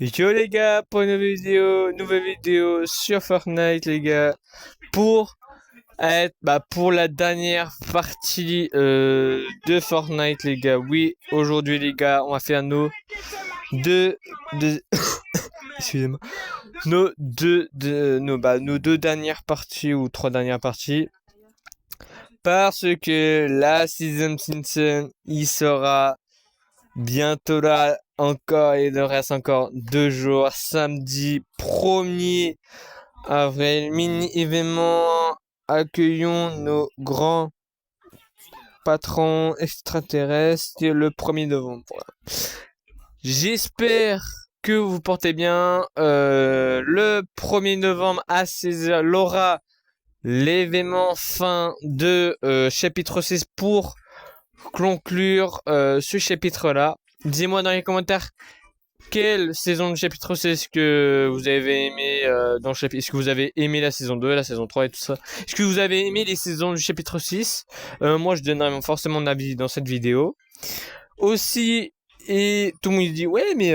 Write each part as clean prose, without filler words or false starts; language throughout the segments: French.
Yo les gars, pour une nouvelle vidéo sur Fortnite les gars, pour pour la dernière partie de Fortnite les gars. Oui, aujourd'hui les gars, on va faire deux excusez-moi, nos deux dernières parties ou trois dernières parties, parce que la Season Simpson il sera bientôt là encore. Il nous reste encore 2 jours. Samedi 1er avril, mini événement. Accueillons nos grands patrons extraterrestres le 1er novembre. J'espère que vous portez bien. Le 1er novembre à 16h, l'aura l'événement fin de chapitre 6 pour conclure ce chapitre-là. Dis-moi dans les commentaires quelle saison de chapitre 6 que vous avez aimé dans le chapitre. Est-ce que vous avez aimé la saison 2, la saison 3 et tout ça? Est-ce que vous avez aimé les saisons du chapitre 6? Moi, je donnerai forcément mon avis dans cette vidéo. Aussi, et tout le monde dit, ouais, mais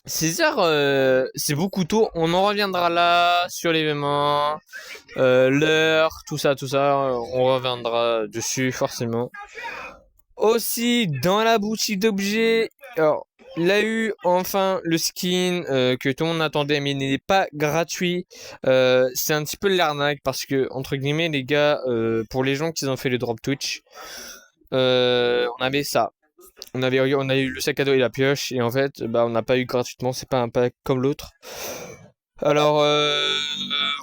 César, c'est beaucoup tôt. On en reviendra là sur l'événement, l'heure, tout ça. On reviendra dessus forcément. Aussi, dans la boutique d'objets, alors, il a eu enfin le skin que tout le monde attendait, mais il n'est pas gratuit. C'est un petit peu l'arnaque parce que, entre guillemets, les gars, pour les gens qui ont fait le drop Twitch, on avait ça. On a eu le sac à dos et la pioche, et en fait, on n'a pas eu gratuitement, c'est pas un pack comme l'autre. Alors,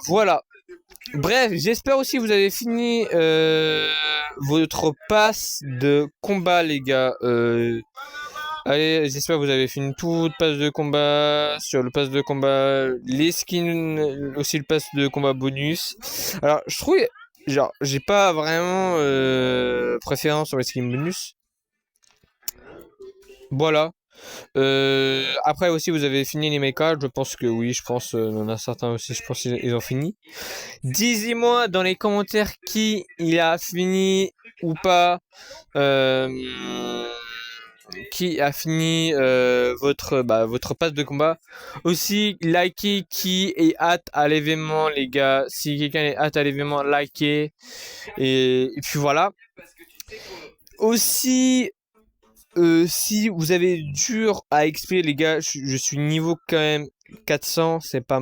voilà. Bref, j'espère aussi que vous avez fini votre passe de combat, les gars. Allez, j'espère que vous avez fini toute passe de combat. Sur le pass de combat, les skins, aussi le pass de combat bonus. Alors, je trouve, genre, j'ai pas vraiment préférence sur les skins bonus. Voilà. Après aussi, vous avez fini les mechas. Je pense que oui, je pense, il y en a certains aussi, je pense qu'ils ont fini. Dites-moi dans les commentaires qui il a fini ou pas. Qui a fini votre passe de combat. Aussi, likez qui est hâte à l'événement, les gars. Si quelqu'un est hâte à l'événement, likez. Et puis voilà. Aussi, si vous avez dur à XP, les gars, je suis niveau quand même 400, c'est pas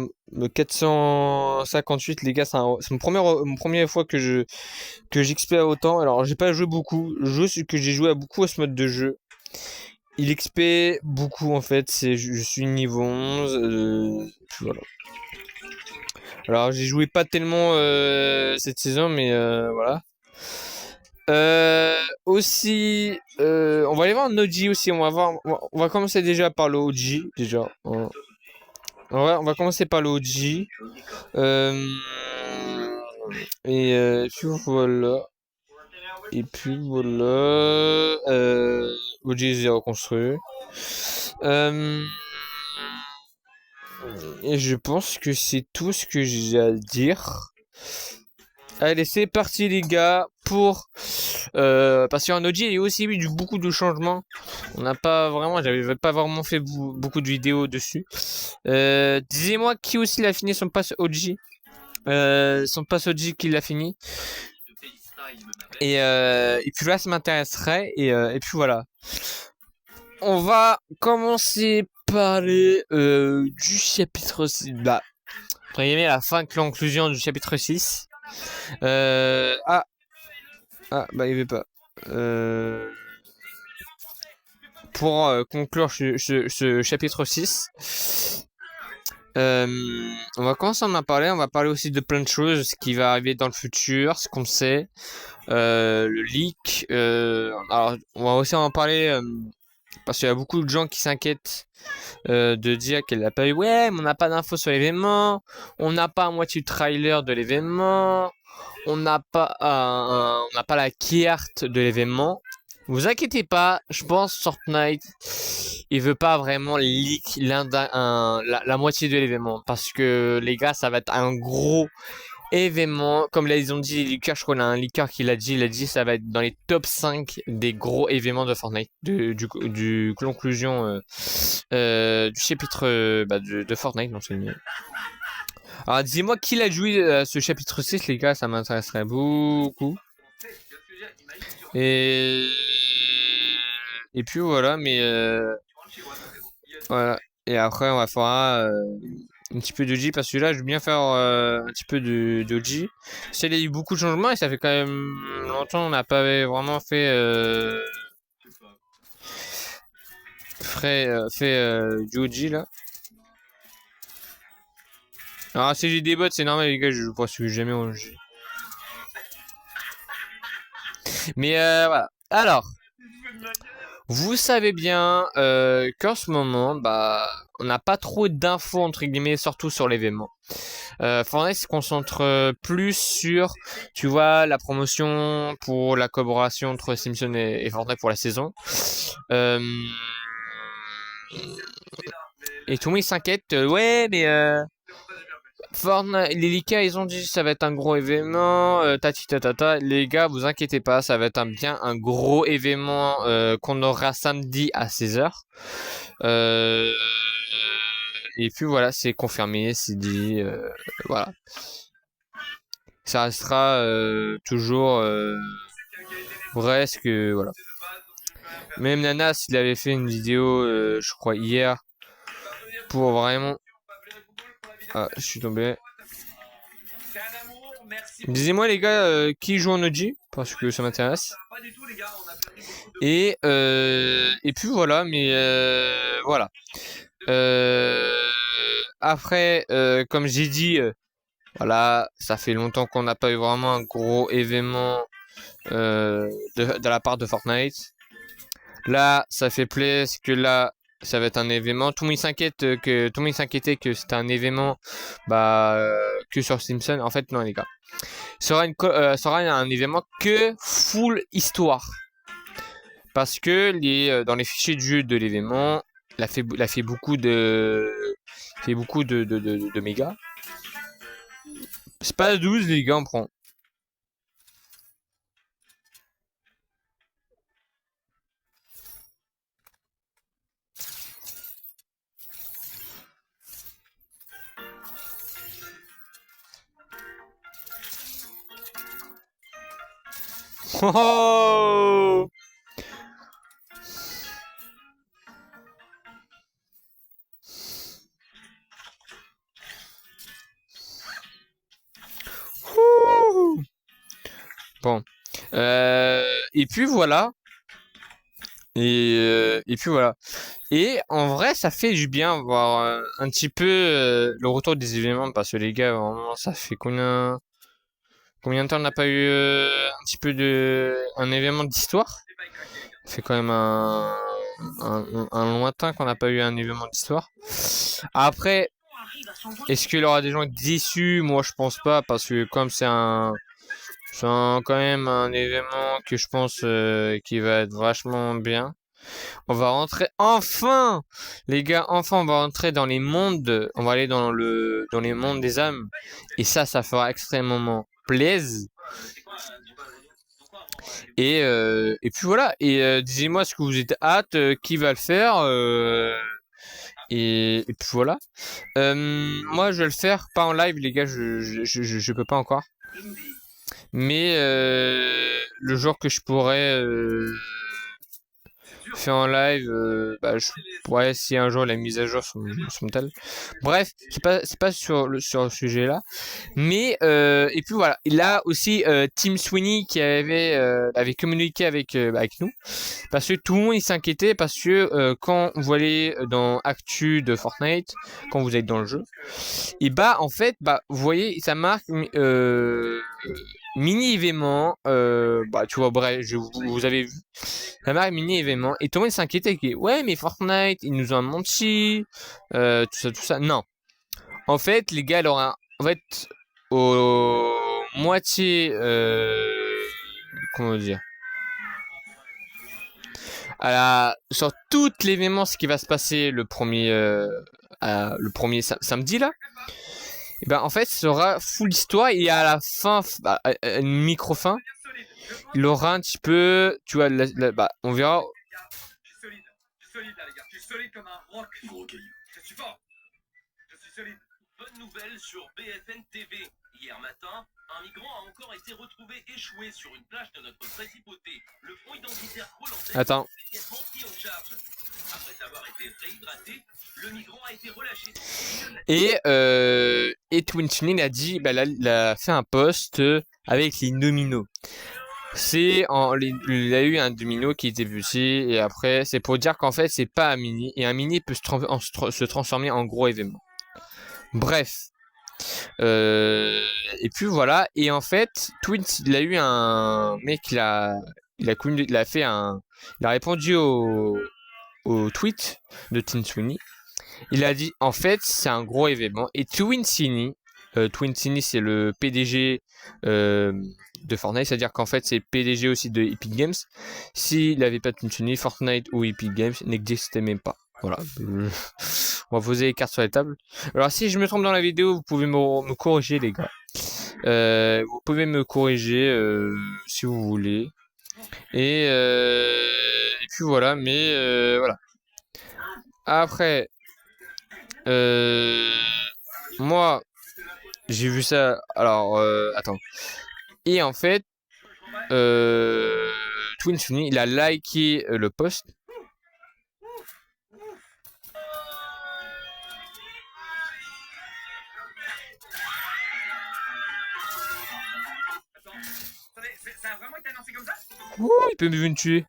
458, les gars, c'est mon première fois que j'XP à autant. Alors, j'ai pas joué beaucoup, juste que j'ai joué à beaucoup à ce mode de jeu. Il XP beaucoup en fait, je suis niveau 11, voilà. Alors, j'ai joué pas tellement cette saison, mais voilà. Aussi, on va aller voir un OG aussi. On va commencer déjà par le OG déjà. On va commencer par le OG. Et puis voilà. Et puis voilà. OG zéro reconstruit. Et je pense que c'est tout ce que j'ai à dire. Allez, c'est parti les gars pour parce qu'en OG il y a aussi eu beaucoup de changements. J'avais pas vraiment fait beaucoup de vidéos dessus. Disez-moi qui aussi l'a fini son pass OG. Son pass OG qui l'a fini. Et puis là ça m'intéresserait et puis voilà. On va commencer par parler du chapitre 6. Entre guillemets, la fin de conclusion du chapitre 6. Il y avait pas. Pour conclure ce chapitre 6, on va commencer à en parler. On va parler aussi de plein de choses, ce qui va arriver dans le futur, ce qu'on sait, le leak. Alors, on va aussi en parler parce qu'il y a beaucoup de gens qui s'inquiètent de dire qu'elle n'a pas eu. Ouais, mais on n'a pas d'infos sur l'événement. On n'a pas à moitié le trailer de l'événement. On n'a pas la key art de l'événement. Vous inquiétez pas, je pense Fortnite il veut pas vraiment leak la moitié de l'événement parce que les gars ça va être un gros événement, comme là ils ont dit, Lucas, je crois, il y a un Lucas qui l'a dit, il a dit ça va être dans les top 5 des gros événements de Fortnite, du conclusion du chapitre de Fortnite. Donc c'est mieux. Alors dis-moi qui l'a joué à ce chapitre 6, les gars, ça m'intéresserait beaucoup. Et et puis voilà, mais voilà. Et après on va faire un petit peu de G parce que là je veux bien faire un petit peu de G. C'est il y a eu beaucoup de changements et ça fait quand même longtemps on n'a pas vraiment fait du OG là. Alors si j'ai des bots c'est normal les gars, je pense que jamais on G. Mais voilà. Alors, vous savez bien qu'en ce moment, bah, on n'a pas trop d'infos entre guillemets, surtout sur l'événement. Fortnite se concentre plus sur, tu vois, la promotion pour la collaboration entre Simpson et Fortnite pour la saison. Et tout le monde s'inquiète. Ouais, mais Fortnite, les Lika, ils ont dit ça va être un gros événement, tati tatata. Les gars, vous inquiétez pas, ça va être bien un gros événement qu'on aura samedi à 16h. Et puis voilà, c'est confirmé, c'est dit, voilà. Ça restera toujours vrai, ce que voilà. Même Nanas, il avait fait une vidéo, je crois hier, pour vraiment. Ah, je suis tombé. Disez-moi les gars, qui joue en OG parce que ça m'intéresse. Et puis voilà, mais voilà. Après, comme j'ai dit, voilà, ça fait longtemps qu'on n'a pas eu vraiment un gros événement de la part de Fortnite. Là, ça fait plaisir que là, ça va être un événement. Tout le monde s'inquiétait que c'était un événement, que sur Simpson. En fait, non, les gars. Ça sera un événement que full histoire. Parce que dans les fichiers de jeu de l'événement, il a fait beaucoup de mégas. C'est pas 12, les gars, on prend. Oh! Bon. Et puis voilà. Et puis voilà. Et en vrai, ça fait du bien voir un petit peu le retour des événements parce que les gars, vraiment, ça fait combien de temps on n'a pas eu un petit peu un événement d'histoire? Ça fait quand même un lointain qu'on n'a pas eu un événement d'histoire. Après, est-ce qu'il y aura des gens déçus? Moi, je pense pas parce que comme quand même un événement que je pense qui va être vachement bien. On va rentrer enfin, les gars, enfin on va rentrer dans les mondes. On va aller dans les mondes des âmes. Et ça fera extrêmement plaisir. Et puis voilà. Et dis-moi ce que vous êtes hâte, qui va le faire. Et puis voilà. Moi je vais le faire pas en live, les gars. Je peux pas encore. Mais le jour que je pourrais faire en live, je pourrais si un jour la mise à jour sont telles. Bref, c'est pas sur le sujet là. Mais et puis voilà. Et là aussi Tim Sweeney qui avait communiqué avec nous parce que tout le monde il s'inquiétait parce que quand vous allez dans Actu de Fortnite, quand vous êtes dans le jeu, et en fait vous voyez ça marque mini événement, tu vois, bref, vous avez vu la marque mini événement et tout le monde s'inquiétait que ouais mais Fortnite ils nous ont menti, tout ça. Non, en fait les gars alors en fait au moitié comment dire sur tout l'événement ce qui va se passer le premier samedi là. Et ben en fait, ce sera full histoire et à la fin, une micro-fin, il aura un petit peu, tu vois, bah, on verra. Je suis solide. Je suis solide là, les gars. Je suis solide comme un roc. Gros caillou. Je suis fort. Je suis solide. Bonne nouvelle sur BFN TV. Hier matin, un migrant a encore été retrouvé échoué sur une plage de notre principauté. Le front identitaire hollandais Attends. a immédiatement pris en charge. Après avoir été réhydraté, le migrant a été relâché. Et Twinchinin a dit, bah, il a fait un post avec les nominaux. Il a eu un domino qui était petit et après c'est pour dire qu'en fait c'est pas un mini et un mini peut se transformer en gros événement. Bref. Et puis voilà. Et en fait, Twins, il a eu un mec, il a répondu au tweet de Twincini. Il a dit, en fait, c'est un gros événement. Et Twincini, c'est le PDG de Fortnite, c'est-à-dire qu'en fait, c'est le PDG aussi de Epic Games. S'il n'avait pas Twincini, Fortnite ou Epic Games n'existait même pas. Voilà. On va poser les cartes sur la table. Alors, si je me trompe dans la vidéo, vous pouvez me corriger, les gars. Vous pouvez me corriger si vous voulez. Et puis voilà, mais voilà. Après, moi, j'ai vu ça. Alors, attends. Et en fait, Twin Sunny, il a liké le post. Ça a vraiment été annoncé comme ça? Ouh, il peut me tuer.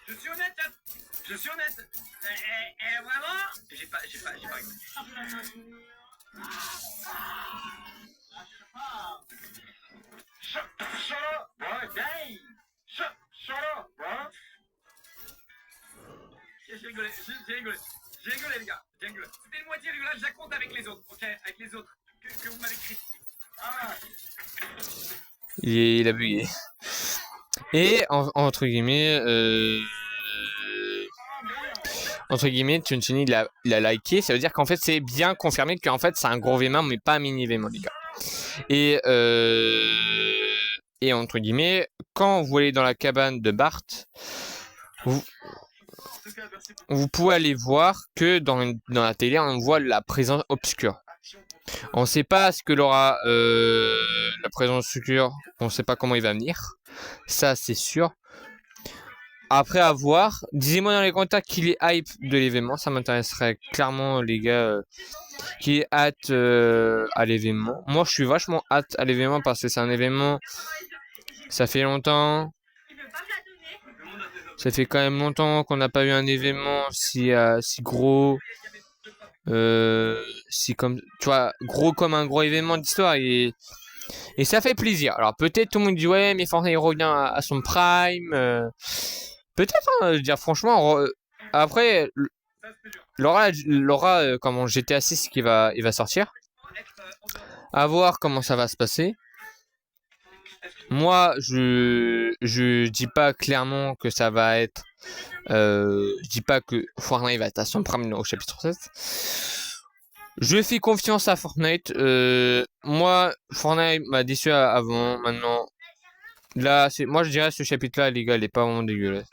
Je suis honnête. Je suis honnête. Et vraiment, j'ai pas. J'ai rigolé, les gars. J'ai rigolé. C'était une moitié rigolade, je la compte avec les autres, ok? Avec les autres que vous m'avez critiqué. Ah. Il a bugué. Et entre guillemets, Tunchini il a liké, ça veut dire qu'en fait c'est bien confirmé qu'en fait c'est un gros événement mais pas un mini événement les gars. Et entre guillemets, quand vous allez dans la cabane de Bart, vous pouvez aller voir que dans la télé on voit la présence obscure. On sait pas ce que l'aura la présence obscure, on sait pas comment il va venir, ça c'est sûr. Après à voir, disez-moi dans les commentaires qu'il est hype de l'événement, ça m'intéresserait clairement les gars, qui est hâte à l'événement. Moi je suis vachement hâte à l'événement parce que c'est un événement, ça fait longtemps, ça fait quand même longtemps qu'on n'a pas eu un événement si gros, si comme, tu vois, gros comme un gros événement d'histoire et ça fait plaisir. Alors peut-être tout le monde dit ouais mais Fortnite revient à son prime. Peut-être, hein, je veux dire franchement. Après, Laura comment GTA 6 il va sortir. À voir comment ça va se passer. Moi, je dis pas clairement que ça va être. Je dis pas que Fortnite va être à son prime au chapitre 7. Je fais confiance à Fortnite. Moi, Fortnite m'a déçu avant. Maintenant, là, moi je dirais ce chapitre-là, les gars, il est pas vraiment dégueulasse.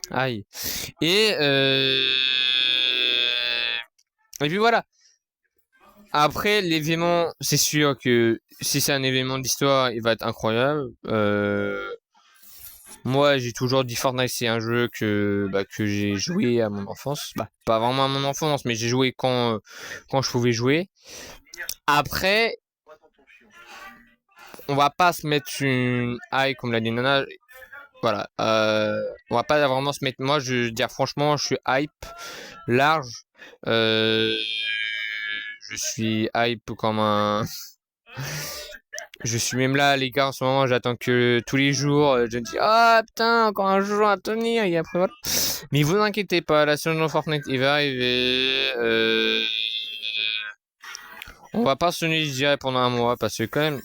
Aïe. Et puis voilà. Après l'événement, c'est sûr que si c'est un événement d'histoire, il va être incroyable. Moi, j'ai toujours dit Fortnite, c'est un jeu que j'ai joué à mon enfance. Bah, pas vraiment à mon enfance, mais j'ai joué quand je pouvais jouer. Après, on va pas se mettre une high comme l'a dit Nana. Voilà, on va pas vraiment se mettre. Moi, je veux dire franchement, je suis hype large. Je suis hype comme un. Je suis même là, les gars, en ce moment, j'attends que tous les jours, je me dis, ah putain, encore un jour à tenir, et après voilà. Mais vous inquiétez pas, la saison de Fortnite, il va arriver, on va pas se nuire, je dirais, pendant un mois, parce que quand même,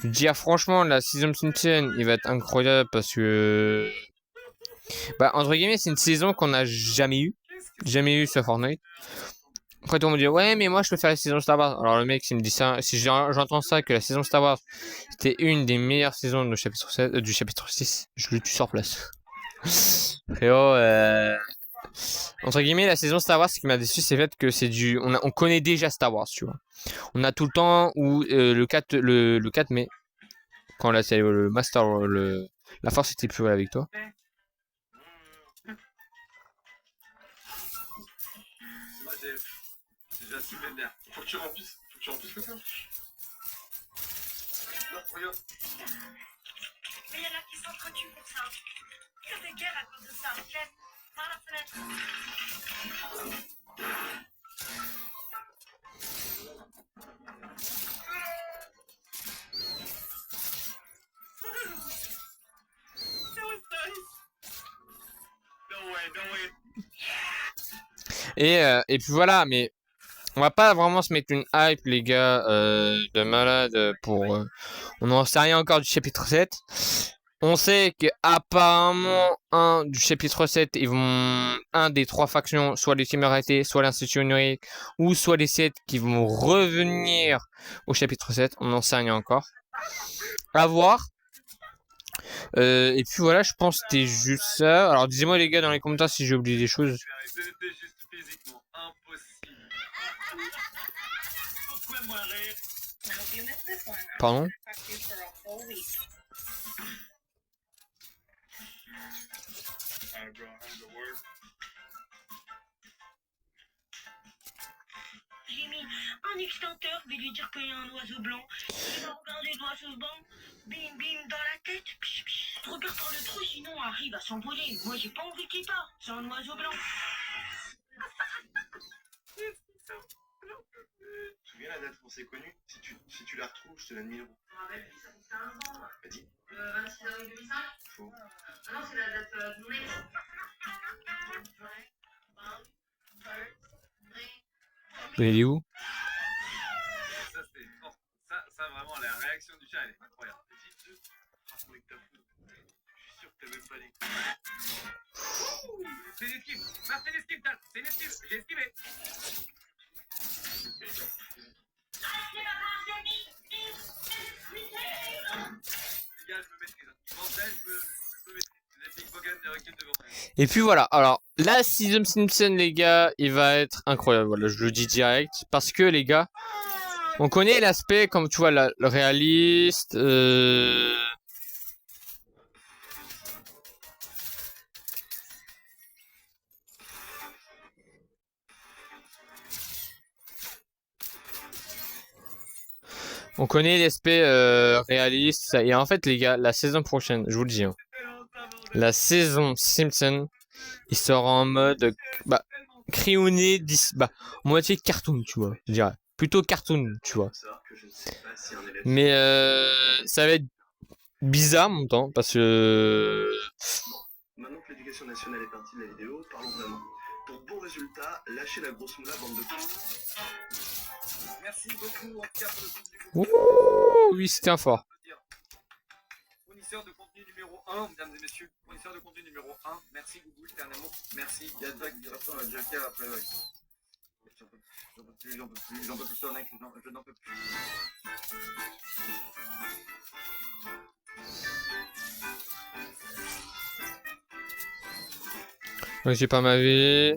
je dirais franchement, la saison Simpson, il va être incroyable, parce que, bah, entre guillemets, c'est une saison qu'on n'a jamais eu sur Fortnite. Après, tout le monde me dit, ouais, mais moi, je peux faire la saison Star Wars. Alors, le mec, s'il me dit ça, si j'entends ça, que la saison Star Wars, c'était une des meilleures saisons du chapitre 7, du chapitre 6, je le tue sur place. Frérot, entre guillemets, la saison Star Wars, ce qui m'a déçu, c'est le fait que c'est on connaît déjà Star Wars, tu vois. On a tout le temps où, le 4 mai, quand là, c'est le Master, la force était plus avec toi. Moi, j'ai déjà sous le nerf. Faut que tu remplisses le coin. Non, regarde. Mais il y en a qui s'entretuent pour ça. Il y a des guerres à cause de ça. Jeff, par la fenêtre. No way, no way. Et puis voilà, mais on va pas vraiment se mettre une hype, les gars, de malade pour. On n'en sait rien encore du chapitre 7. On sait qu'apparemment, du chapitre 7, un des 3 factions, soit les témérités, soit l'Institut onirique, ou soit les 7 qui vont revenir au chapitre 7. On n'en sait rien encore. À voir. Et puis voilà, je pense que c'était juste ça. Alors, dites-moi, les gars, dans les commentaires si j'ai oublié des choses. C'était juste physiquement impossible. Pourquoi moi rire? Pardon? J'ai mis un extincteur, je vais lui dire qu'il y a un oiseau blanc. Il va regarder l'oiseau blanc, bim bim dans la tête. Psh, psh. Regarde par le trou, sinon arrive à s'envoler. Moi j'ai pas envie qu'il parte, c'est un oiseau blanc. Tu te souviens la date où on s'est connus? Si tu la retrouves, je te donne 1000 euros. Je me rappelle, ça fait 15 ans. Vas-y. Le 26 avril 2005. Faux. Ah non, c'est la date de mon ex. Il est où? Ça, c'est fort. Ça, vraiment, la réaction du chat, elle est incroyable. Avec ta photo. Je suis sûr que t'as même pas les. C'est une esquive. Marc, c'est une esquive, Dan. C'est une esquive. J'ai esquivé. Les gars, je me maîtrise. Français, je me maîtrise. Les Big Bogan ne reculent devant rien. Et puis voilà, alors la Season Simpson, les gars, il va être incroyable. Voilà, je le dis direct. Parce que les gars, on connaît l'aspect, comme tu vois, le réaliste. On connaît l'aspect réaliste. Et en fait, les gars, la saison prochaine, je vous le dis, hein, la saison Simpson, il sera en mode bah, crayonné, bah, moitié cartoon, tu vois, je dirais. Plutôt cartoon, tu vois. Mais ça va être bizarre, mon temps, parce que... Maintenant que l'éducation nationale est partie de la vidéo, parlons vraiment. Pour de bons résultats, lâchez la grosse moula, bande de Merci beaucoup, en tout cas, pour le contenu. Ouh, oui, c'était un fort. Fournisseur de contenu numéro 1, mesdames et messieurs. Fournisseur de contenu numéro 1. Merci Google, t'es un amour. Merci. Il y a Jack qui répond à Joker après. J'en peux plus, mec. Non, je n'en peux plus. Donc, j'ai pas ma vie.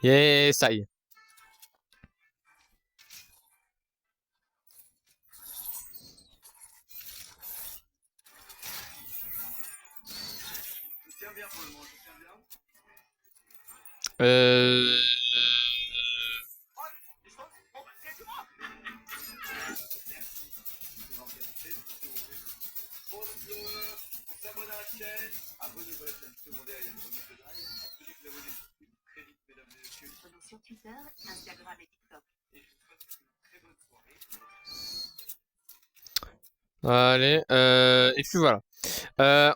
Yeah, ça y est. Je tiens bien pour le moment, je tiens bien. Euh... chaîne, abonnez-vous à la chaîne secondaire, il y a une remise de live. Venez vous abonner très vite, mesdames et messieurs. Sur Twitter, Instagram et TikTok. Et je vous souhaite une très bonne soirée. Allez, et puis voilà.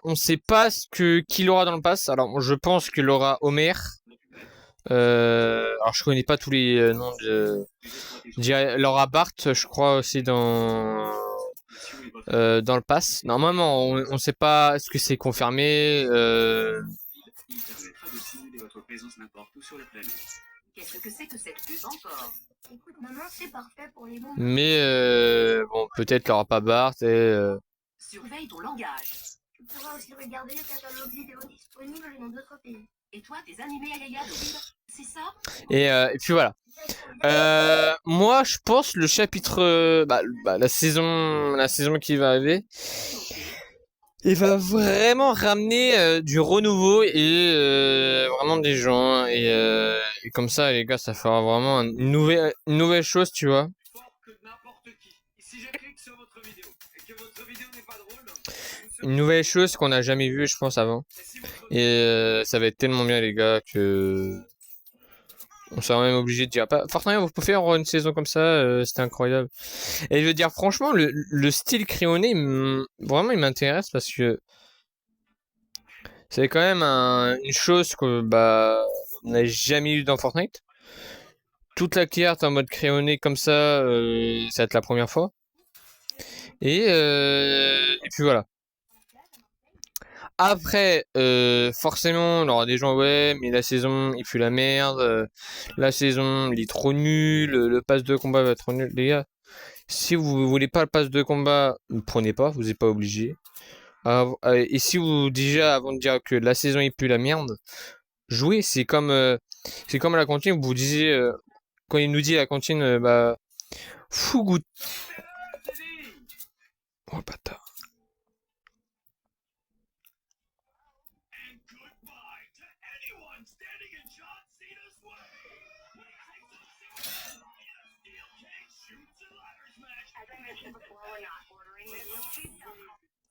On sait pas qui l'aura dans le pass. Alors, je pense qu'il aura Homer. Alors, je connais pas tous les noms de. Je dirais Laura Bart, je crois aussi dans le pass. Normalement, on sait pas est-ce que c'est confirmé. Il permettra de simuler votre présence n'importe où sur la planète. Qu'est-ce que c'est que cette pub encore? Écoute, maman, c'est parfait pour les bons. Mais bon, peut-être Laura pas Bart et. Surveille ton langage. Tu pourras aussi regarder les catalogues vidéo disponibles dans d'autres pays. Et toi, tes animés à Yaya de Will, c'est ça? Et puis voilà. Moi, je pense le chapitre, la saison qui va arriver, il va vraiment ramener du renouveau et vraiment des gens et comme ça, les gars, ça fera vraiment une nouvelle chose, tu vois. Plus fort que n'importe qui. Et si je clique sur votre vidéo et que votre vidéo n'est pas drôle, Une nouvelle chose qu'on n'a jamais vue, je pense, avant. et si votre Et ça va être tellement bien, les gars, que on sera même obligé de dire, Fortnite, vous pouvez faire une saison comme ça, c'était incroyable. Et je veux dire, franchement, le style crayonné, vraiment, il m'intéresse parce que c'est quand même une chose que on n'a jamais eu dans Fortnite. Toute la carte en mode crayonné comme ça, ça va être la première fois. Et puis voilà. Après, forcément, il y aura des gens, ouais, mais la saison, il pue la merde. La saison, il est trop nul. Le pass de combat va être trop nul. Les gars, si vous voulez pas le pass de combat, ne prenez pas, vous n'êtes pas obligé. Et si vous, déjà, avant de dire que la saison, il pue la merde, jouez. C'est comme à la cantine, vous disiez, quand il nous dit à la cantine, fou goût. Oh, bâtard.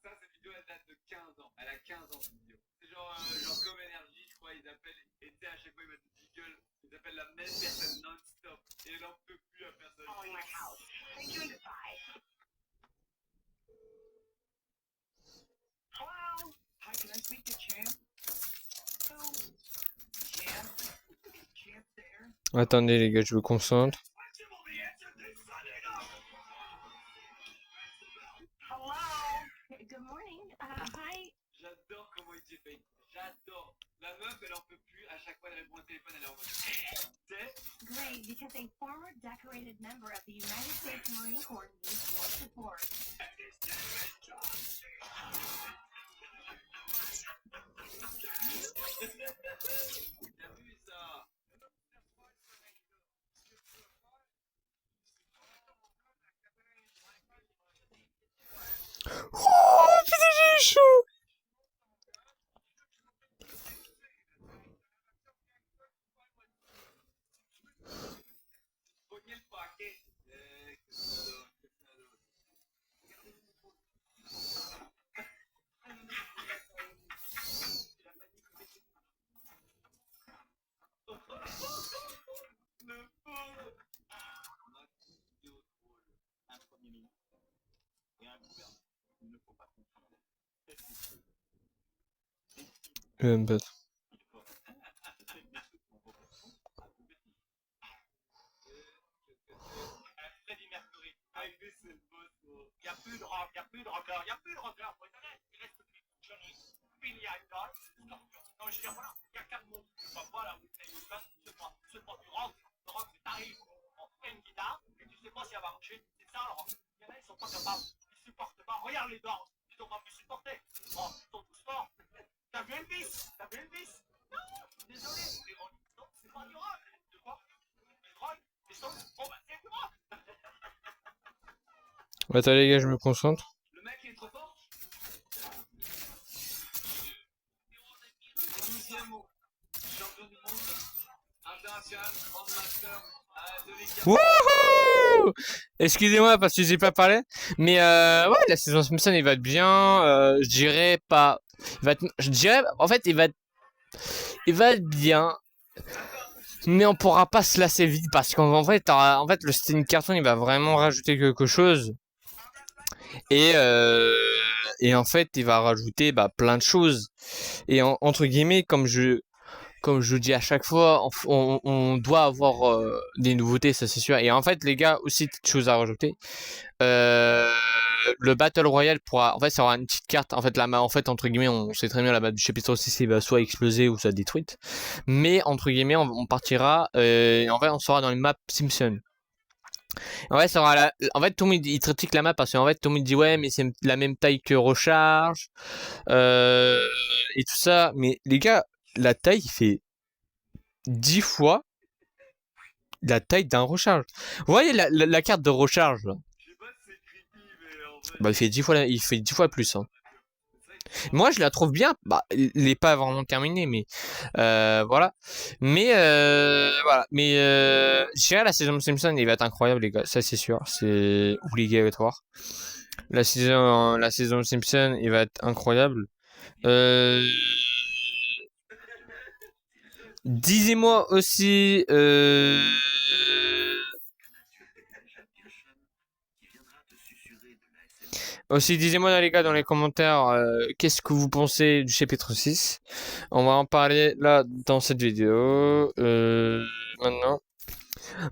Ça, cette vidéo, elle date de 15 ans. Elle a 15 ans, cette vidéo. C'est genre comme énergie, je crois, ils appellent, et tu sais, à chaque fois, ils mettent des jingles, ils appellent la même personne non-stop. Et elle en peut plus, la personne. Hi, can I speak to Champ? Champ? Champ there? Attendez, les gars, je me concentre. Hello. Good morning. Hi. J'adore comment il s'est fait. J'adore. La meuf, elle en peut plus. À chaque fois, elle répond au téléphone, elle est en mode. C'est Great, because a former decorated member of the United States Marine Corps needs more support. T'as vu ça? Oh, putain, j'ai chaud! Pogné le paquet. Le pauvre. Un premier ministre et un gouvernement. Il ne faut pas confondre. Freddie Mercury. Ah, lui, c'est le boss, gros. Y a plus de rock, y a plus de rocker, y a plus de rocker. Faut être honnête. Il reste plus Johnny, Billy Idol, Scorpion. Non, je veux dire, voilà. Y a 4 mots. Je vois pas là où c'est. C'est pas du rock. Le rock, c'est t'arrives, on fait une guitare, et tu sais pas si elle va marcher. C'est ça, le rock. Il y en a, ils sont pas capables. Ils supportent pas. Regarde les danses. Ils ont pas pu supporter. Oh, ils sont tous forts. T'as vu Elvis? T'as vu Elvis? Non, désolé. Les Rolling Stones, c'est pas du rock. De quoi? Les rock? Les Stones? Oh, bah, c'est du rock. Attends, les gars, je me concentre. Le mec, il est trop fort. Le 12e mot. Champion du monde. International. Grand master. De l'équipe. Wouhou! Excusez-moi parce que j'ai pas parlé. Mais ouais, la saison Simpson, il va être bien. Je dirais pas je dirais, en fait, il va être bien, mais on pourra pas se lasser vite parce qu'en fait, le Steam Cartoon, il va vraiment rajouter quelque chose. Et, et en fait, il va rajouter plein de choses. Et entre guillemets, comme je dis à chaque fois, on doit avoir des nouveautés, ça c'est sûr. Et en fait, les gars, aussi, petite chose à rajouter. Le Battle Royale pourra, en fait, ça aura une petite carte. En fait, en fait, entre guillemets, on sait très bien la map du chapitre 6, il va soit exploser ou soit détruite. Mais, entre guillemets, on partira, en fait, on sera dans les maps Simpson. En fait, ça aura en fait, tout le monde, il critique la map parce qu'en fait, tout le monde dit ouais, mais c'est la même taille que Recharge, et tout ça. Mais les gars, la taille, il fait 10 fois la taille d'un Recharge. Vous voyez la carte de Recharge, là? Je sais pas si c'est creepy, mais en fait. Il fait 10 fois plus, hein. Moi, je la trouve bien. Il est pas vraiment terminé, mais voilà. Mais voilà. Mais je dirais la saison de Simpson, il va être incroyable, les gars. Ça, c'est sûr. C'est obligatoire. La saison de Simpson, il va être incroyable. Disez-moi aussi. Aussi, disez-moi les gars dans les commentaires qu'est-ce que vous pensez du chapitre 6. On va en parler là dans cette vidéo. Maintenant.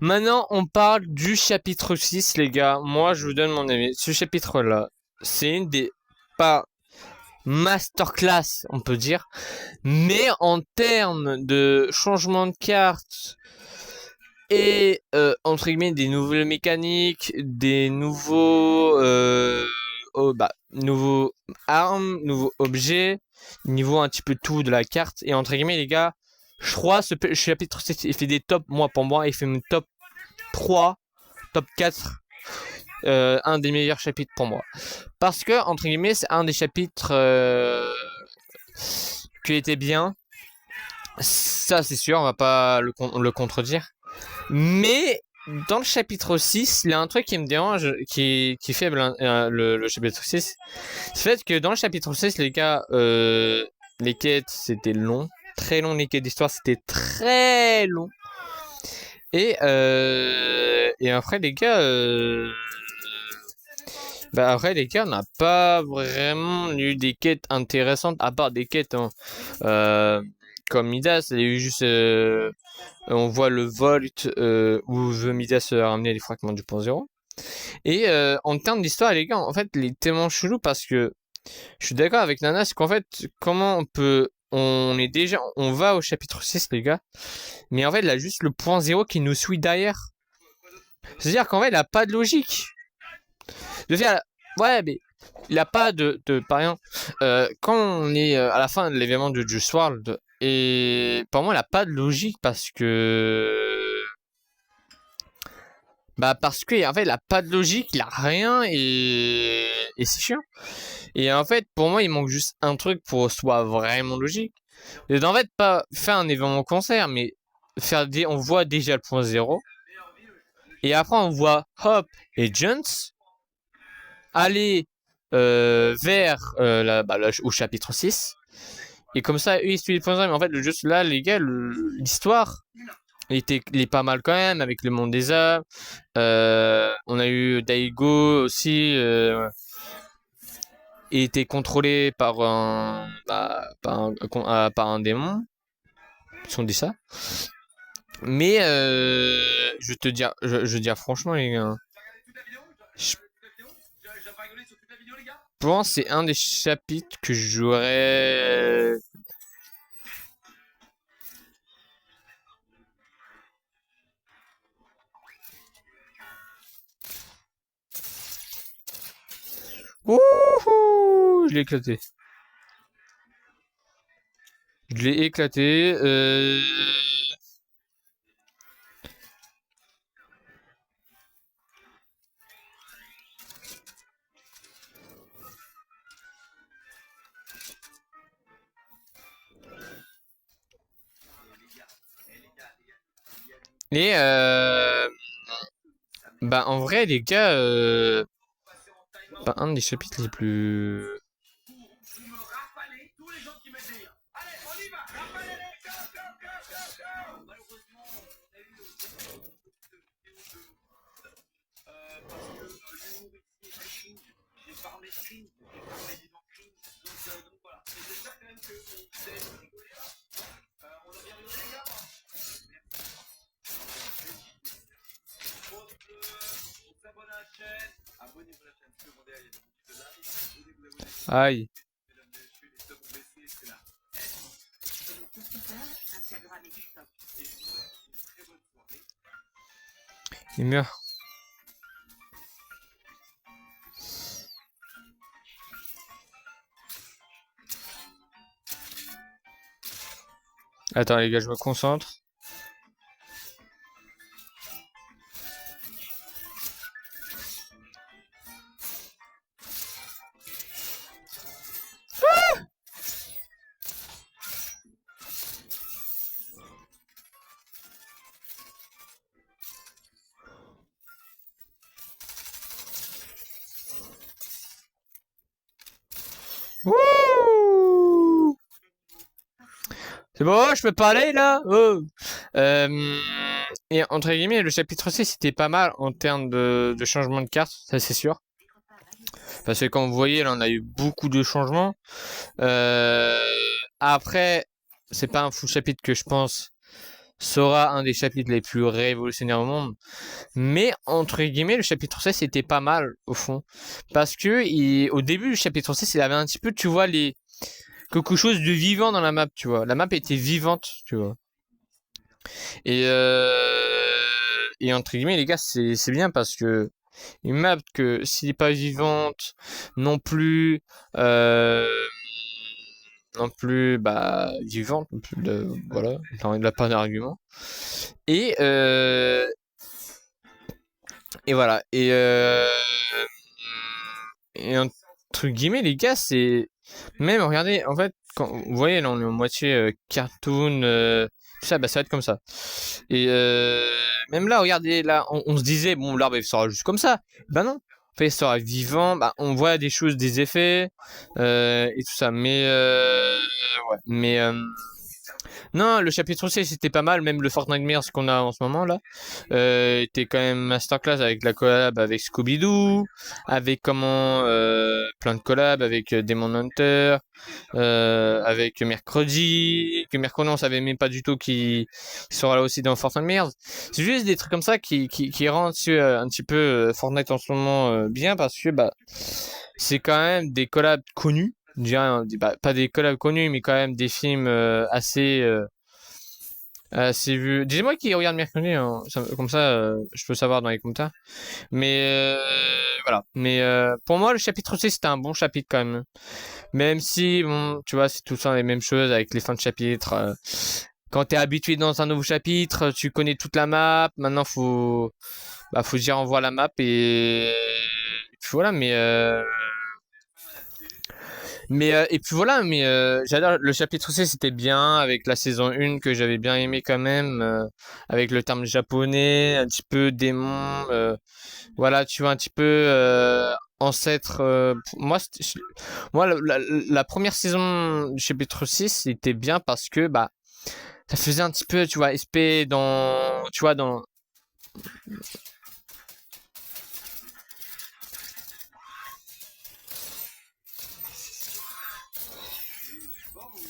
Maintenant, on parle du chapitre 6, les gars. Moi, je vous donne mon avis. Ce chapitre-là, c'est une des pas masterclass, on peut dire. Mais en termes de changement de carte et entre guillemets des nouvelles mécaniques, des nouveaux armes, nouveaux objets, niveau un petit peu tout de la carte. Et entre guillemets, les gars, je crois ce chapitre 7, il fait des tops, pour moi, il fait une top 3, top 4, un des meilleurs chapitres pour moi. Parce que, entre guillemets, c'est un des chapitres qui était bien. Ça, c'est sûr, on va pas le contredire. Mais dans le chapitre 6, il y a un truc qui me dérange, qui fait le chapitre 6. C'est le fait que dans le chapitre 6, les gars, les quêtes, c'était long. Très long, les quêtes d'histoire, c'était très long. Et après, les gars, on n'a pas vraiment eu des quêtes intéressantes, à part des quêtes comme Midas, il y a eu juste... on voit le Volt où veut Midas ramener les fragments du point zéro. Et en termes d'histoire, les gars, en fait, il est tellement chelou parce que je suis d'accord avec Nana, c'est qu'en fait, comment on va au chapitre 6, les gars, mais en fait, il a juste le point zéro qui nous suit derrière. C'est-à-dire qu'en fait, il a pas de logique. Ouais, mais il a pas par exemple, quand on est à la fin de l'événement de Juice WRLD, et pour moi, il a pas de logique parce que... parce que, en fait, il a pas de logique, il a rien et c'est chiant. Et en fait, pour moi, il manque juste un truc pour que ce soit vraiment logique. Et en fait, pas faire un événement concert, mais on voit déjà le point zéro. Et après, on voit Hop et Jones aller vers au chapitre 6. Et comme ça, eux, ils suivent le point zéro. Mais en fait, juste là, les gars, l'histoire, il est pas mal quand même, avec le monde des hommes. On a eu Daigo aussi. Il était contrôlé par par un démon. Si on dit ça. Mais je veux dire franchement, les gars. Je pense que c'est un des chapitres que j'aurais... Wouhou! Je l'ai éclaté. Je l'ai éclaté. Et en vrai, les gars, un des chapitres les plus... Allez, tous les gens qui mettent des liens. Allez, on y va. Raphaël, allez, go, go, go, go, go. Malheureusement, on a eu beaucoup de vidéos parce que l'humour ici est très cringe. J'ai parlé de cringe, j'ai parlé d'ident cringe. Donc voilà. Et j'espère quand même que vous allez nous rigoler là. On a bien rigolé les gars. On s'abonne à la chaîne. Abonnez-vous à la chaîne. Secondez, il y a des petits de live. Abonnez-vous. Aïe. Mesdames et messieurs, les subs ont baissé, c'est là. Sur Twitter, Instagram et TikTok. Et je vous souhaite une très bonne soirée. Il meurt. Attends les gars, je me concentre. Wouh! C'est bon, je peux parler là? Oh. Et entre guillemets, le chapitre 6 c'était pas mal en termes de changement de carte, ça c'est sûr. Parce que comme vous voyez, là on a eu beaucoup de changements. Après, c'est pas un full chapitre que je pense sera un des chapitres les plus révolutionnaires au monde. Mais entre guillemets, le chapitre 16 c'était pas mal au fond. Parce que au début du chapitre 16, il avait un petit peu, tu vois, quelque chose de vivant dans la map, tu vois. La map était vivante, tu vois. Et entre guillemets, les gars, c'est bien parce que une map que s'il n'est pas vivante, non plus, bah, vivante, voilà, il n'a pas d'argument. Et voilà. Et entre guillemets, les gars, c'est même, regardez, en fait, quand vous voyez, là, on est en moitié cartoon, tout ça, bah, ça va être comme ça. Et même là, regardez, là, on se disait, bon, l'arbre, il sera juste comme ça. Bah non. En fait, il sera vivant, bah, on voit des choses, des effets, et tout ça. Mais, ouais. Mais, non, le chapitre 6 c'était pas mal, même le Fortnite Mirrors qu'on a en ce moment là était quand même masterclass avec la collab avec Scooby-Doo, avec plein de collabs avec Demon Hunter, avec Mercredi, que Mercredi on savait même pas du tout qu'il sera là aussi dans Fortnite Mirrors. C'est juste des trucs comme ça qui rendent un petit peu Fortnite en ce moment bien parce que bah c'est quand même des collabs connus. Je dirais, pas des collabs connus, mais quand même des films assez vus. Dis-moi qui regarde Mercredi, hein, comme ça je peux savoir dans les commentaires. Mais voilà. Mais pour moi, le chapitre 6 c'était un bon chapitre quand même. Même si, bon, tu vois, c'est tout ça les mêmes choses avec les fins de chapitre. Quand t'es habitué dans un nouveau chapitre, tu connais toute la map. Maintenant, faut dire envoie la map et puis voilà. Et puis voilà, mais j'adore le chapitre 6 c'était bien avec la saison 1 que j'avais bien aimé quand même avec le terme japonais, un petit peu démon voilà, tu vois un petit peu ancêtre moi la première saison du chapitre 6 c'était bien parce que bah ça faisait un petit peu tu vois SP dans tu vois dans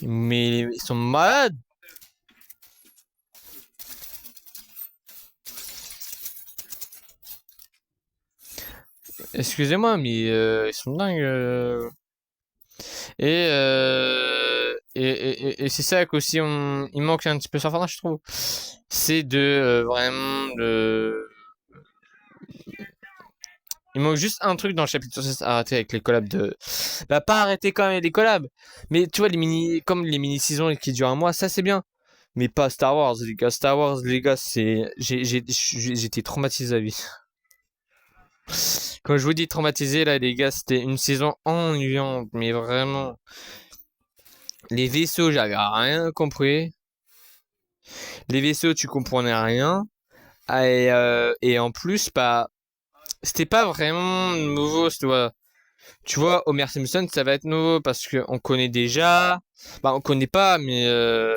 mais ils sont malades. Excusez-moi, mais ils sont dingues. Et c'est ça qu'aussi il manque un petit peu sur Fortnite, je trouve. C'est de vraiment de. Il manque juste un truc dans le chapitre 16, arrêter avec les collabs de. Bah, pas arrêter quand même les collabs. Mais tu vois, comme les mini-saisons qui durent un mois, ça c'est bien. Mais pas Star Wars, les gars. Star Wars, les gars, j'étais traumatisé à vie. Quand je vous dis traumatisé, là, les gars, c'était une saison ennuyante, mais vraiment. Les vaisseaux, j'avais rien compris. Les vaisseaux, tu comprenais rien. Et en plus, bah, c'était pas vraiment nouveau, tu vois. Tu vois, Homer Simpson, ça va être nouveau parce que on connaît déjà. Bah, on connaît pas, mais Eh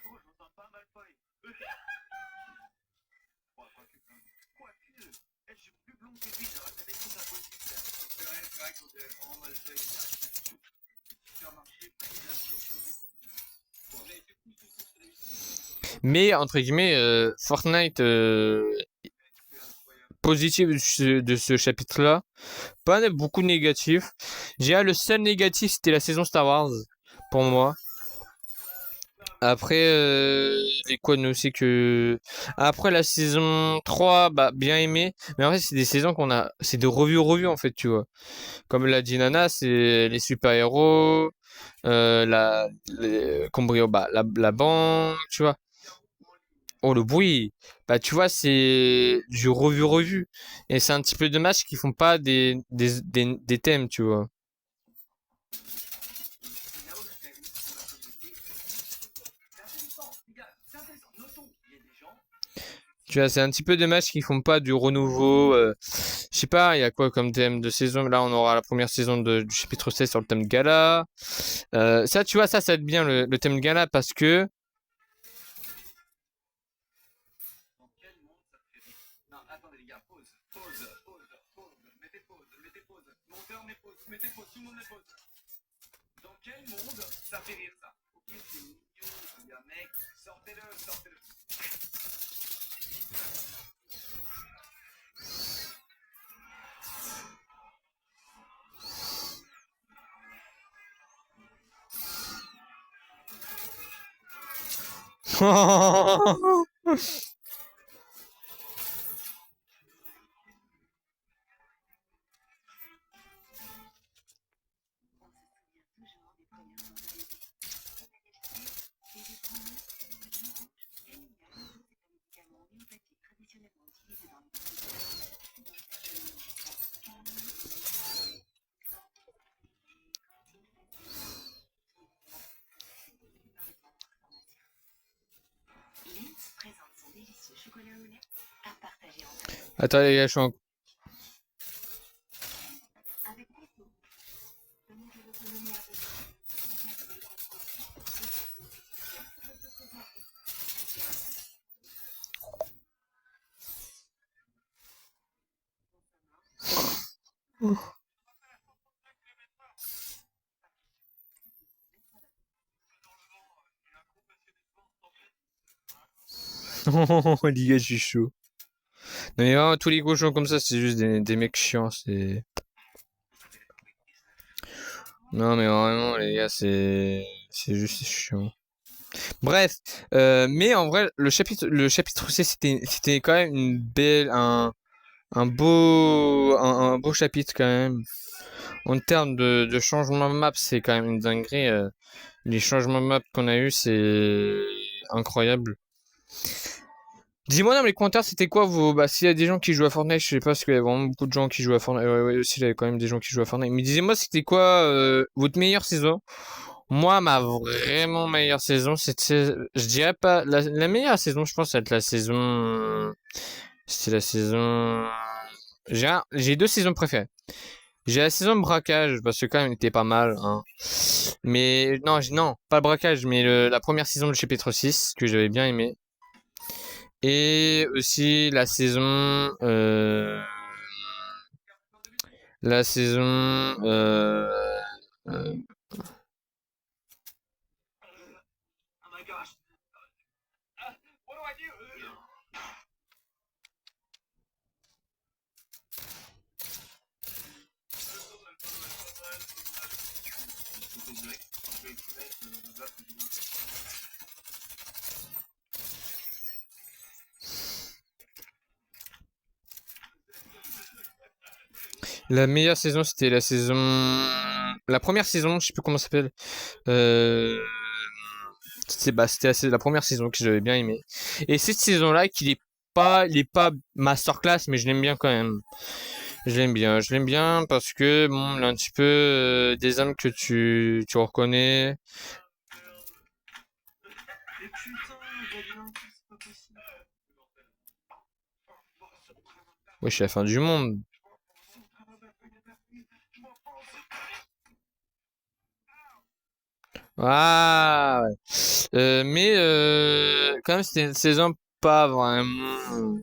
gros, j'entends pas mal Malfoy. Quoique, eh, je suis plus blond que lui, j'aurais jamais cru ça possible. C'est vrai qu'on dirait vraiment Malfoy, il a supermarché pris la chose. Bon, mais du coup, c'est réussi. mais entre guillemets, Fortnite positif de ce chapitre-là, pas beaucoup de négatifs. J'ai le seul négatif, c'était la saison Star Wars pour moi. Après, les quoi nous c'est que après la saison 3, bah bien aimé, mais en fait c'est des saisons c'est de revue en fait, tu vois. Comme l'a dit Nana, c'est les super-héros, bah, la banque, tu vois. Oh le bruit, bah tu vois c'est du revue et c'est un petit peu dommage qu'ils font pas des thèmes, tu vois. C'est là où je réalise que ma communauté, c'est intéressant, les gars, c'est intéressant. Notons qu'il y a des gens. Tu vois, c'est un petit peu dommage qu'ils font pas du renouveau. Je sais pas, il y a quoi comme thème de saison? Là, on aura la première saison du chapitre 16 sur le thème gala. Ça, tu vois, ça va être bien le thème gala parce que. Dans quel monde ça te fait rire? Non, attendez les gars, pause, mettez pause, monteur, met pause, mettez pause, tout le monde met pause. Dans quel monde ça fait rire ça? Ok, c'est mignon, il y a un mec, sortez-le, sortez-le. Lindt présente son délicieux chocolat au lait à partager en famille. Attends, les gars, je suis en. Avec Pepto, donnez de l'autonomie à vos enfants. Les gars, je suis chaud. Non, mais vraiment, tous les cochons comme ça, c'est juste des mecs chiants. C'est. Non, mais vraiment, les gars, c'est juste chiant. Bref, mais en vrai, le chapitre C, c'était quand même un beau chapitre quand même. En termes de changement de map, c'est quand même une dinguerie. Les changements de map qu'on a eu, c'est incroyable. Dis-moi dans les commentaires, c'était quoi vos... Bah, s'il y a des gens qui jouent à Fortnite, je sais pas, parce qu'il y a vraiment beaucoup de gens qui jouent à Fortnite. Ouais, aussi, il y a quand même des gens qui jouent à Fortnite. Mais dis-moi, c'était quoi votre meilleure saison? Moi, ma vraiment meilleure saison, c'était... Je dirais pas... La meilleure saison, je pense, ça va être la saison... C'était la saison... J'ai deux saisons préférées. J'ai la saison braquage, parce que quand même, elle était pas mal, hein. Mais non, non, pas le braquage, mais la première saison de chapitre 6, que j'avais bien aimé. Et aussi la saison, euh, Oh my gosh. What do I do? la meilleure saison, c'était la première saison, je sais plus comment ça s'appelle. Euh, c'était la première saison que j'avais bien aimé. Et cette saison-là, il est pas masterclass, mais je l'aime bien quand même. Je l'aime bien parce que bon, il a un petit peu des âmes que tu reconnais. Mais putain, Gabriel, c'est pas possible. Ouais, c'est la fin du monde. Ah, ouais. Mais quand même, c'était une saison pas vraiment.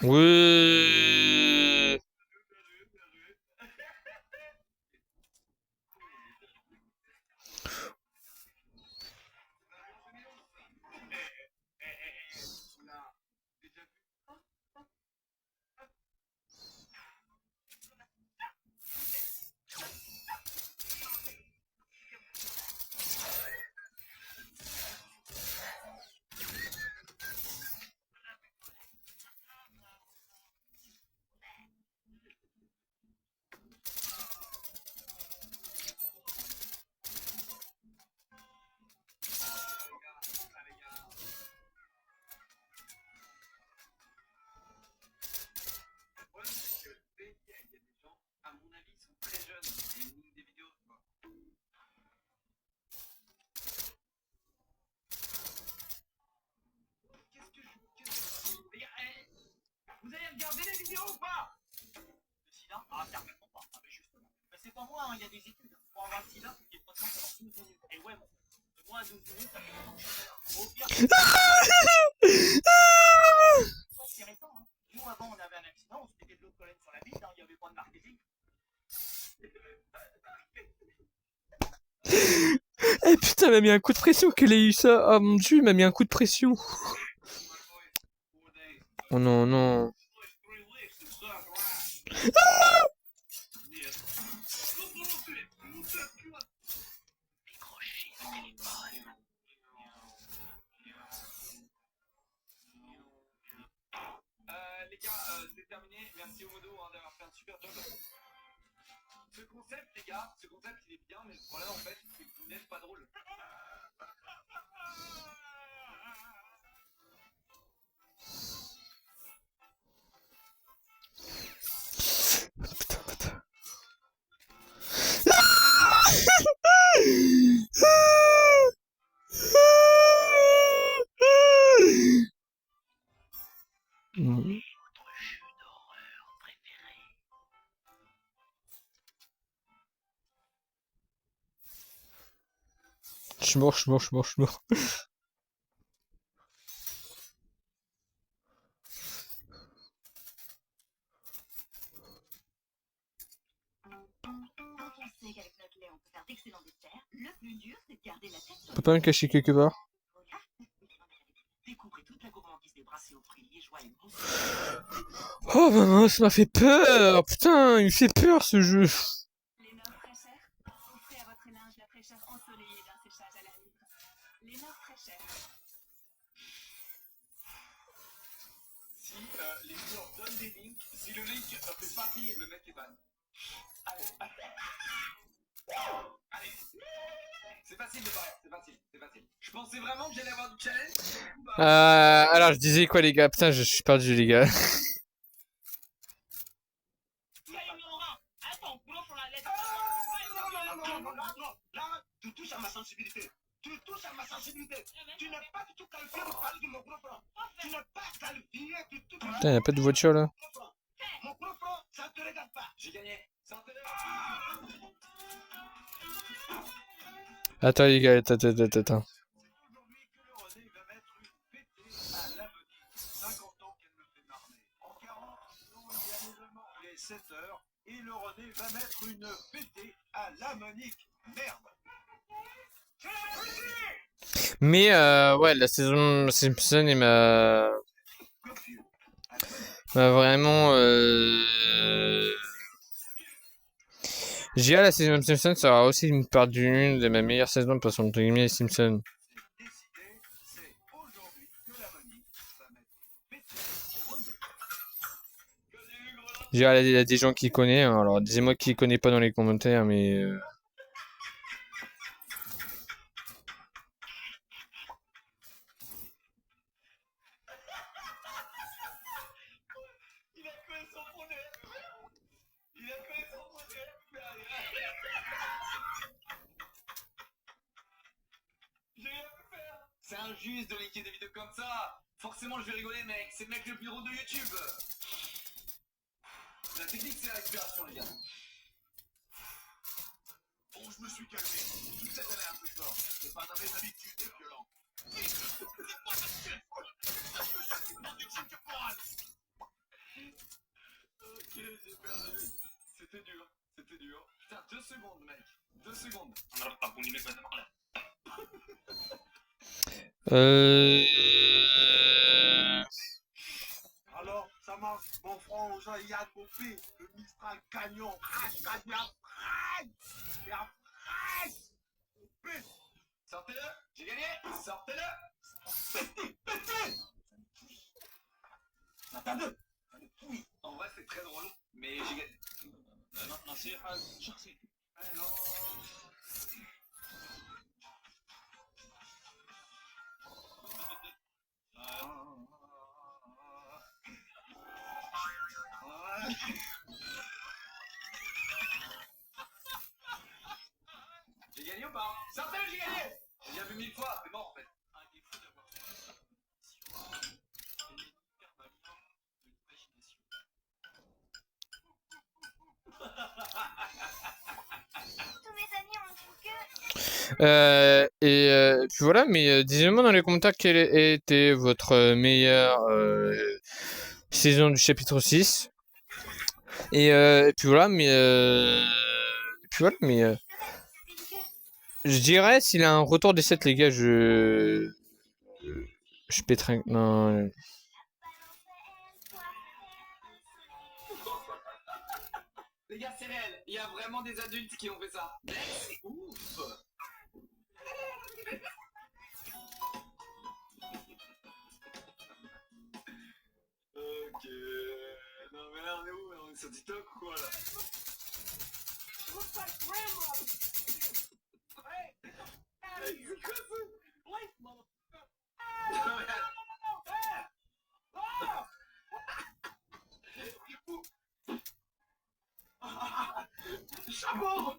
Oui. Le problème, c'est que il y a des gens, à mon avis, ils sont très jeunes et ils montent des vidéos, tu vois. Les gars, vous allez regarder les vidéos ou pas? Le sida? Ah, certainement pas. Ah, mais justement. Mais c'est pas moi, hein, il y a des études. Pour avoir le sida, il faut être patient pendant 12 minutes. Et ouais, mon frère, de moi à 12 minutes, ça fait longtemps que je suis là. Au pire, c'est récent, hein. Nous, avant, on avait un accident, on se mettait de l'eau de Cologne sur la bite, hein, il n'y avait pas de marketing. Eh putain, il m'a mis un coup de pression qu'elle ait eu ça. Oh mon dieu, il m'a mis un coup de pression. Oh non, non. Les gars, c'est terminé. Merci au modo hein, d'avoir fait un super job. Ce concept, les gars, ce concept il est bien, mais le problème en fait, c'est que vous n'êtes pas drôle. Putain, putain. Mm. Je suis mort, je suis mort, je suis mort, je suis mort. Quand on sait qu'avec notre lait, on peut faire d'excellents desserts, le plus dur, c'est de garder la tête sur On peut pas me cacher quelque part. Découvrez toute la gourmandise des brassés aux fruits liégeois et mousse. Oh maman, ça m'a fait peur. Putain, il me fait peur ce jeu. Les Nord fraîcheurs, offrez à votre linge la fraîcheur ensoleillée d'un séchage à la vitre. Les Nord fraîcheurs. Si les joueurs donnent des links, si le link fait pas rire, le mec est ban. Allez. Allez. C'est facile de parler, c'est facile, c'est facile. Je pensais vraiment que j'allais avoir du challenge. Alors, je disais quoi, les gars? Putain, je suis perdu, les gars. Laura, attends, boulot pour la lettre. Là, tu touches à ma sensibilité. Tu touches à ma sensibilité. Tu n'es pas du tout qualifié de parler de mon gros frère. Tu n'es pas qualifié du tout. Putain, y a pas de voiture là. Mon gros frère, ça ne te regarde pas. J'ai gagné. Santé. Attends, les gars, attends. Aujourd'hui que le René va mettre une pétée à l'avenir. 50 ans qu'elle me fait marner. En 40, non, il y a l'événement. Il est 7 heures et le René va mettre une pétée à la Monique. Merde. Mais ouais, la saison Simpson, il m'a vraiment. Je dirais la saison Simpson sera aussi une part d'une de mes meilleures saisons parce entre guillemets les Simpsons. Décidé, c'est aujourd'hui que la Monique va mettre une pétée au René. Je dirais il y a des gens qui connaissent, hein, alors disez-moi qui connaît pas dans les commentaires, mais. Il a collé son bonnet. Il a collé son bonnet. injuste de liker des vidéos comme ça. Forcément, je vais rigoler, mec. C'est le mec le plus drôle de YouTube. La technique, c'est la respiration, les gars. Bon, je me suis calmé. Toute cette année un peu fort. C'est pas dans mes habitudes d'être violent. Dites-moi ça me fait folle. Parce que je suis dans une chute caporale. Ok, j'ai perdu. C'était dur. C'était dur. Putain, 2 secondes, mec. 2 secondes. Euh... Alors, ça marche. Mon frère, Jean-Yann Bopé, le Mistral gagnant. Crash, gagnant, crash. Et après, Bopé. Sortez-le. J'ai gagné. Sortez-le. Attendez. En vrai, c'est très drôle, mais j'ai gagné. نصيحة شخصية. J'ai gagné ou pas? Sortez-le, j'ai gagné. J'ai déjà vu 1000 fois, c'est mort en fait. Un défaut d'avoir fait ça. Elle est hyper malin de l'imagination. Tous mes amis ont dit que Puis voilà, mais dites-moi dans les commentaires quelle était votre meilleure saison du chapitre 6. Et puis voilà, mais je dirais s'il a un retour des 7 les gars, je pèterai. Non. Les gars, c'est réel. Il y a vraiment des adultes qui ont fait ça. Mec, c'est ouf. Ok. Non mais là on est où? On est sur TikTok ou quoi là? Hey, c'est quoi ça? Non, mais Chameau.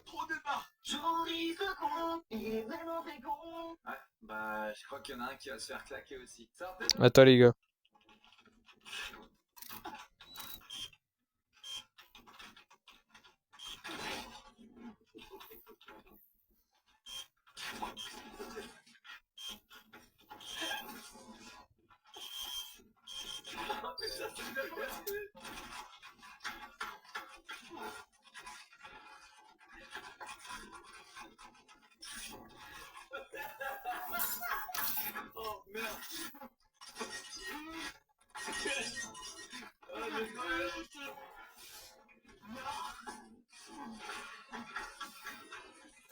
Trop débat. J'en risque con, il est vraiment très con. Ouais, bah je crois qu'il y en a un qui va se faire claquer aussi. Sortez. Attends les gars. Oh merde.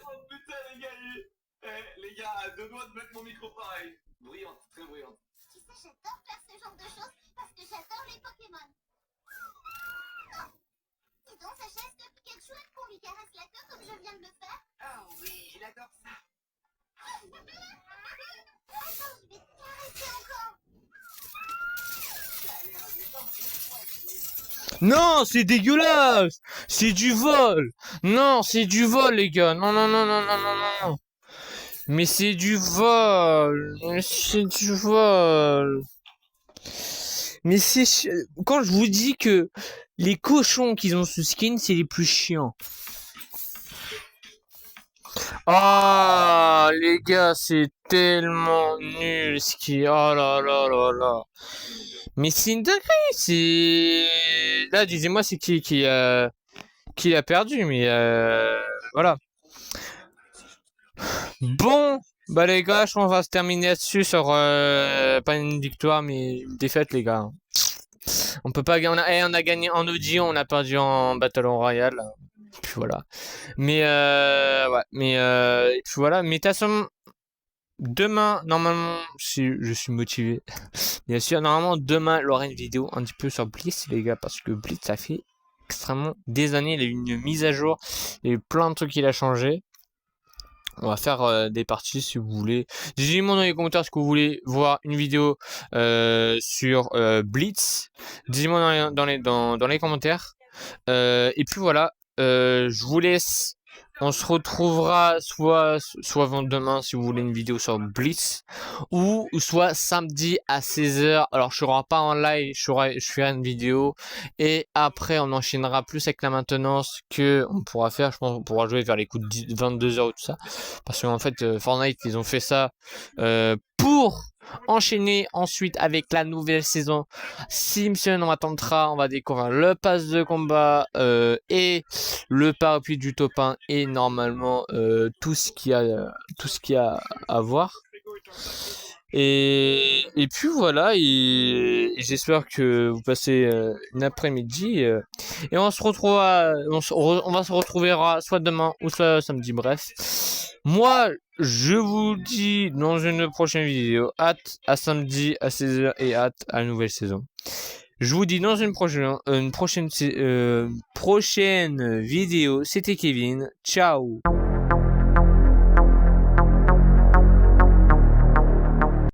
Oh putain les gars, les gars, à 2 doigts de mettre mon micro pareil. Bruyante, très bruyante. tu sais, j'adore faire ce genre de choses parce que j'adore les Pokémon. Dis donc, Sacha, est-ce que Pikachu aime qu'on lui caresse la queue comme je viens de le faire? Oh oui, il adore ça. Attends, je vais te caresser encore. Non, c'est dégueulasse. C'est du vol. Non, c'est du vol les gars. Non. Mais c'est du vol. Mais quand je vous dis que les cochons qu'ils ont ce skin, c'est les plus chiants. Ah, les gars, c'est tellement nul ce qui. Oh là là. Mais c'est une dinguerie. Là, disez-moi, c'est qui a perdu. Mais voilà. Bon, bah les gars, je pense qu'on va se terminer là-dessus sur pas une victoire, mais une défaite, les gars. On peut pas gagner. On a gagné en audio, on a perdu en Battle Royale. Puis voilà. Mais ouais. Mais et puis voilà. Mais de toute façon, demain, normalement, si je suis motivé, bien sûr, normalement, demain, il y aura une vidéo un petit peu sur Blitz, les gars, parce que Blitz, ça fait extrêmement des années. Il y a eu une mise à jour, il y a eu plein de trucs qu'il a changé. On va faire des parties si vous voulez. Dites-moi dans les commentaires ce que vous voulez voir une vidéo sur Blitz. Dites-moi dans les commentaires. Et puis voilà, je vous laisse on se retrouvera soit demain si vous voulez une vidéo sur Blitz, ou soit samedi à 16h. Alors je serai pas en live, je ferai une vidéo, et après on enchaînera plus avec la maintenance que on pourra faire. Je pense qu'on pourra jouer vers les coups de 22h ou tout ça, parce qu'en fait Fortnite ils ont fait ça pour enchaîner ensuite avec la nouvelle saison Simpson. On attendra, on va découvrir le pass de combat et le parapluie du top 1 et normalement tout ce qu'il y a à voir. Et puis voilà, et j'espère que vous passez une après-midi et on se retrouvera, on va se retrouver soit demain ou soit samedi, bref. Moi, je vous dis dans une prochaine vidéo, hâte à samedi à 16h et hâte à la nouvelle saison. Je vous dis dans une prochaine vidéo, c'était Kevin, ciao.